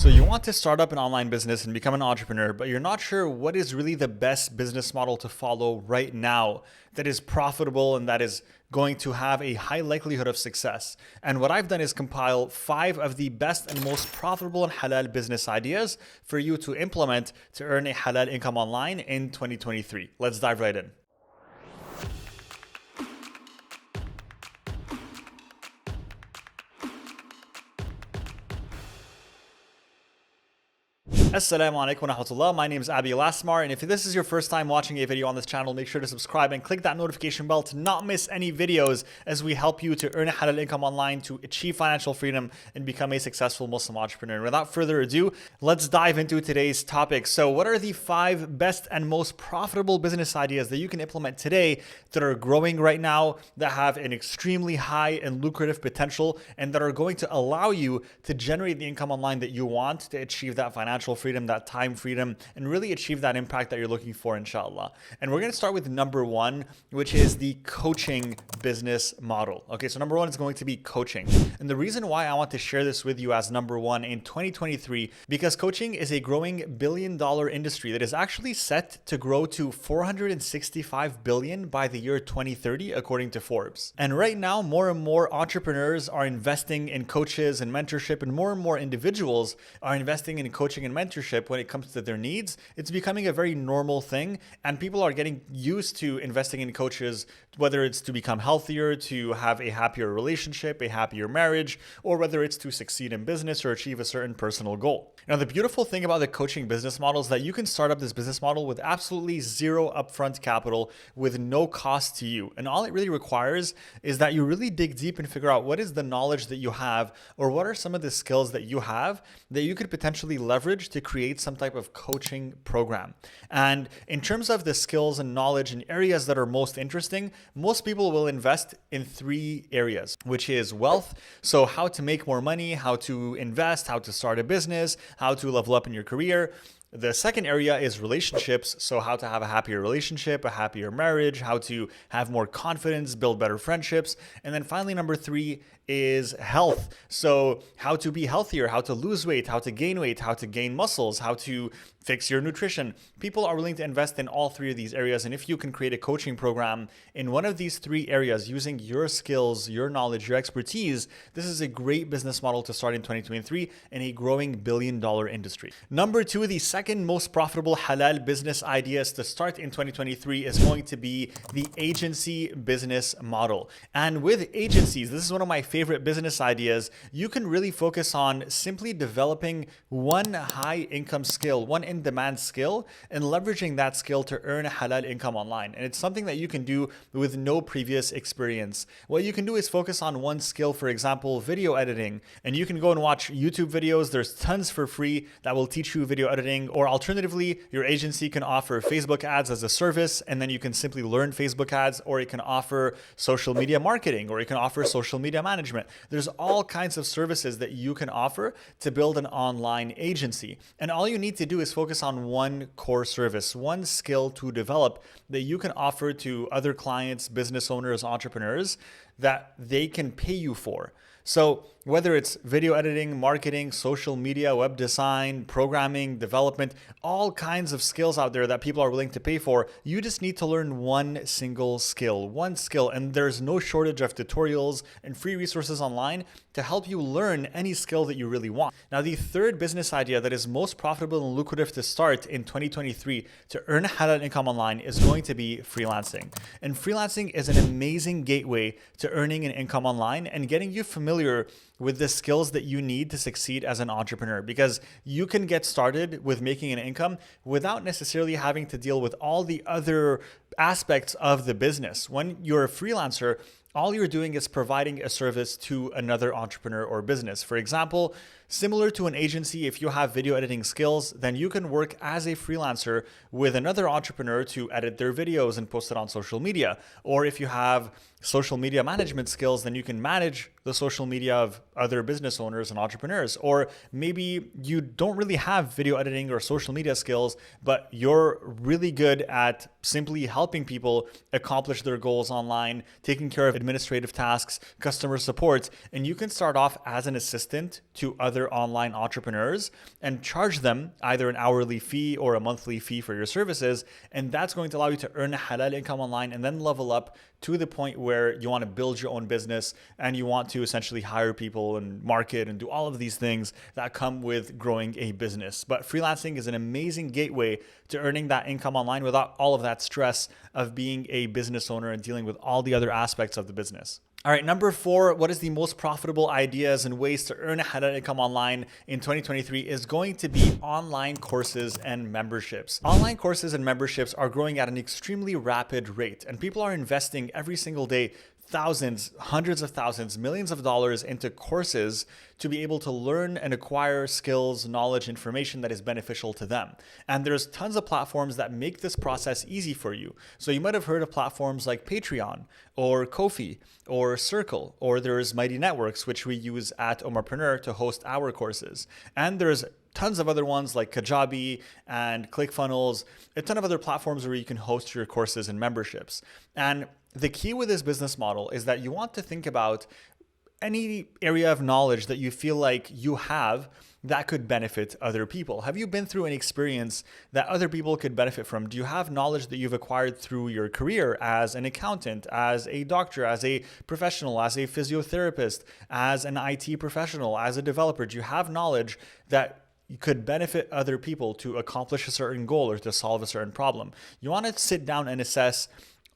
So you want to start up an online business and become an entrepreneur, but you're not sure what is really the best business model to follow right now that is profitable and that is going to have a high likelihood of success. And what I've done is compile 5 of the best and most profitable and halal business ideas for you to implement to earn a halal income online in 2023. Let's dive right in. Assalamu'alaykum Ummahpreneurs. My name is Abi Lasmar, and if this is your first time watching a video on this channel, make sure to subscribe and click that notification bell to not miss any videos as we help you to earn a halal income online, to achieve financial freedom, and become a successful Muslim entrepreneur. And without further ado, let's dive into today's topic. So what are the 5 best and most profitable business ideas that you can implement today that are growing right now, that have an extremely high and lucrative potential, and that are going to allow you to generate the income online that you want to achieve that financial freedom, that time freedom, and really achieve that impact that you're looking for, inshallah. And we're going to start with number 1, which is the coaching business model. Okay, so number 1 is going to be coaching. And the reason why I want to share this with you as number 1 in 2023, because coaching is a growing billion-dollar industry that is actually set to grow to 465 billion by the year 2030, according to Forbes. And right now, more and more entrepreneurs are investing in coaches and mentorship, and more individuals are investing in coaching and mentorship when it comes to their needs. It's becoming a very normal thing, and people are getting used to investing in coaches, whether it's to become healthier, to have a happier relationship, a happier marriage, or whether it's to succeed in business or achieve a certain personal goal. Now, the beautiful thing about the coaching business model is that you can start up this business model with absolutely zero upfront capital, with no cost to you. And all it really requires is that you really dig deep and figure out what is the knowledge that you have, or what are some of the skills that you have that you could potentially leverage to create some type of coaching program. And in terms of the skills and knowledge and areas that are most interesting, most people will invest in 3 areas, which is wealth. So how to make more money, how to invest, how to start a business, how to level up in your career. The second area is relationships. So how to have a happier relationship, a happier marriage, how to have more confidence, build better friendships. And then finally, number 3 is health. So how to be healthier, how to lose weight, how to gain weight, how to gain muscles, how to fix your nutrition. People are willing to invest in all 3 of these areas. And if you can create a coaching program in one of these 3 areas using your skills, your knowledge, your expertise, this is a great business model to start in 2023 in a growing billion-dollar industry. Number 2, the second most profitable halal business ideas to start in 2023 is going to be the agency business model. And with agencies, this is one of my favorite business ideas. You can really focus on simply developing one high income skill, one in-demand skill, and leveraging that skill to earn a halal income online. And it's something that you can do with no previous experience. What you can do is focus on one skill, for example, video editing, and you can go and watch YouTube videos. There's tons for free that will teach you video editing. Or alternatively, your agency can offer Facebook ads as a service, and then you can simply learn Facebook ads, or it can offer social media marketing, or it can offer social media management. There's all kinds of services that you can offer to build an online agency. And all you need to do is focus on one core service, one skill to develop that you can offer to other clients, business owners, entrepreneurs that they can pay you for. So whether it's video editing, marketing, social media, web design, programming, development, all kinds of skills out there that people are willing to pay for, you just need to learn one single skill, and there's no shortage of tutorials and free resources online to help you learn any skill that you really want. Now, the third business idea that is most profitable and lucrative to start in 2023 to earn halal income online is going to be freelancing. And freelancing is an amazing gateway to earning an income online and getting you familiar with the skills that you need to succeed as an entrepreneur, because you can get started with making an income without necessarily having to deal with all the other aspects of the business. When you're a freelancer, all you're doing is providing a service to another entrepreneur or business. For example, similar to an agency, if you have video editing skills, then you can work as a freelancer with another entrepreneur to edit their videos and post it on social media. Or if you have social media management skills, then you can manage the social media of other business owners and entrepreneurs. Or maybe you don't really have video editing or social media skills, but you're really good at simply helping people accomplish their goals online, taking care of administrative tasks, customer support, and you can start off as an assistant to other other online entrepreneurs and charge them either an hourly fee or a monthly fee for your services. And that's going to allow you to earn a halal income online and then level up to the point where you want to build your own business and you want to essentially hire people and market and do all of these things that come with growing a business. But freelancing is an amazing gateway to earning that income online without all of that stress of being a business owner and dealing with all the other aspects of the business. All right, number 4, what is the most profitable ideas and ways to earn a halal income online in 2023 is going to be online courses and memberships. Online courses and memberships are growing at an extremely rapid rate, and people are investing every single day thousands, hundreds of thousands, millions of dollars into courses to be able to learn and acquire skills, knowledge, information that is beneficial to them. And there's tons of platforms that make this process easy for you. So you might have heard of platforms like Patreon or Ko-fi or Circle, or there's Mighty Networks, which we use at Ummahpreneur to host our courses. And there's tons of other ones like Kajabi and ClickFunnels, a ton of other platforms where you can host your courses and memberships. And the key with this business model is that you want to think about any area of knowledge that you feel like you have that could benefit other people. Have you been through an experience that other people could benefit from? Do you have knowledge that you've acquired through your career as an accountant, as a doctor, as a professional, as a physiotherapist, as an IT professional, as a developer? Do you have knowledge that could benefit other people to accomplish a certain goal or to solve a certain problem? You want to sit down and assess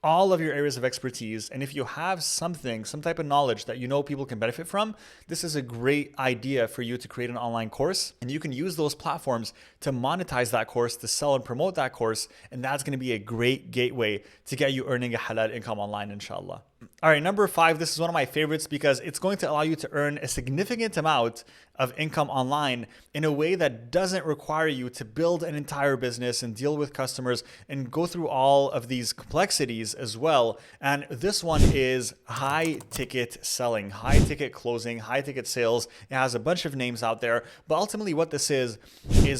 all of your areas of expertise. And if you have something, some type of knowledge that you know people can benefit from, this is a great idea for you to create an online course. And you can use those platforms to monetize that course, to sell and promote that course. And that's going to be a great gateway to get you earning a halal income online, inshallah. All right, number 5, this is one of my favorites because it's going to allow you to earn a significant amount of income online in a way that doesn't require you to build an entire business and deal with customers and go through all of these complexities as well. And this one is high ticket selling, high ticket closing, high ticket sales. It has a bunch of names out there, but ultimately what this is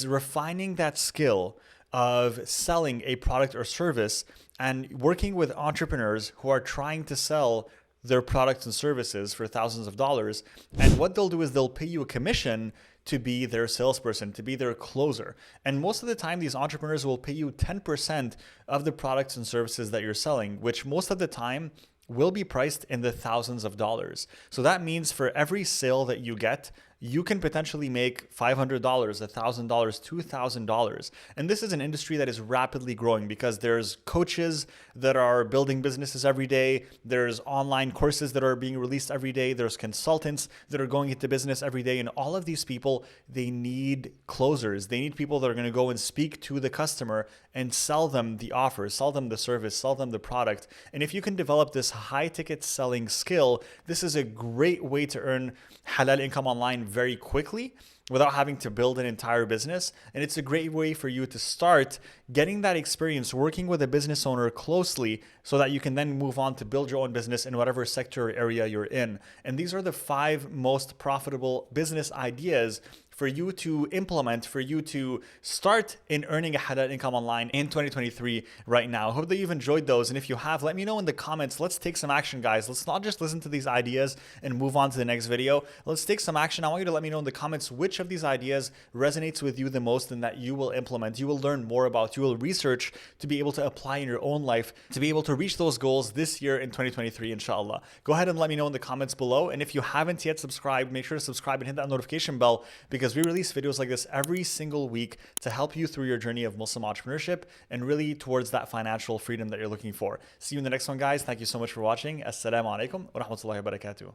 refining that skill of selling a product or service and working with entrepreneurs who are trying to sell their products and services for thousands of dollars. And what they'll do is they'll pay you a commission to be their salesperson, to be their closer. And most of the time, these entrepreneurs will pay you 10% of the products and services that you're selling, which most of the time will be priced in the thousands of dollars. So that means for every sale that you get, you can potentially make $500, $1,000, $2,000. And this is an industry that is rapidly growing because there's coaches that are building businesses every day. There's online courses that are being released every day. There's consultants that are going into business every day. And all of these people, they need closers. They need people that are going to go and speak to the customer and sell them the offer, sell them the service, sell them the product. And if you can develop this high ticket selling skill, this is a great way to earn halal income online very quickly without having to build an entire business. And it's a great way for you to start getting that experience working with a business owner closely so that you can then move on to build your own business in whatever sector or area you're in. And these are the 5 most profitable business ideas for you to implement, for you to start in earning a halal income online in 2023 right now. I hope that you've enjoyed those. And if you have, let me know in the comments. Let's take some action, guys. Let's not just listen to these ideas and move on to the next video. Let's take some action. I want you to let me know in the comments which of these ideas resonates with you the most and that you will implement, you will learn more about, you will research to be able to apply in your own life, to be able to reach those goals this year in 2023, inshallah. Go ahead and let me know in the comments below. And if you haven't yet subscribed, make sure to subscribe and hit that notification bell because we release videos like this every single week to help you through your journey of Muslim entrepreneurship and really towards that financial freedom that you're looking for. See you in the next one, guys. Thank you so much for watching. Assalamu'alaykum Ummahpreneurs.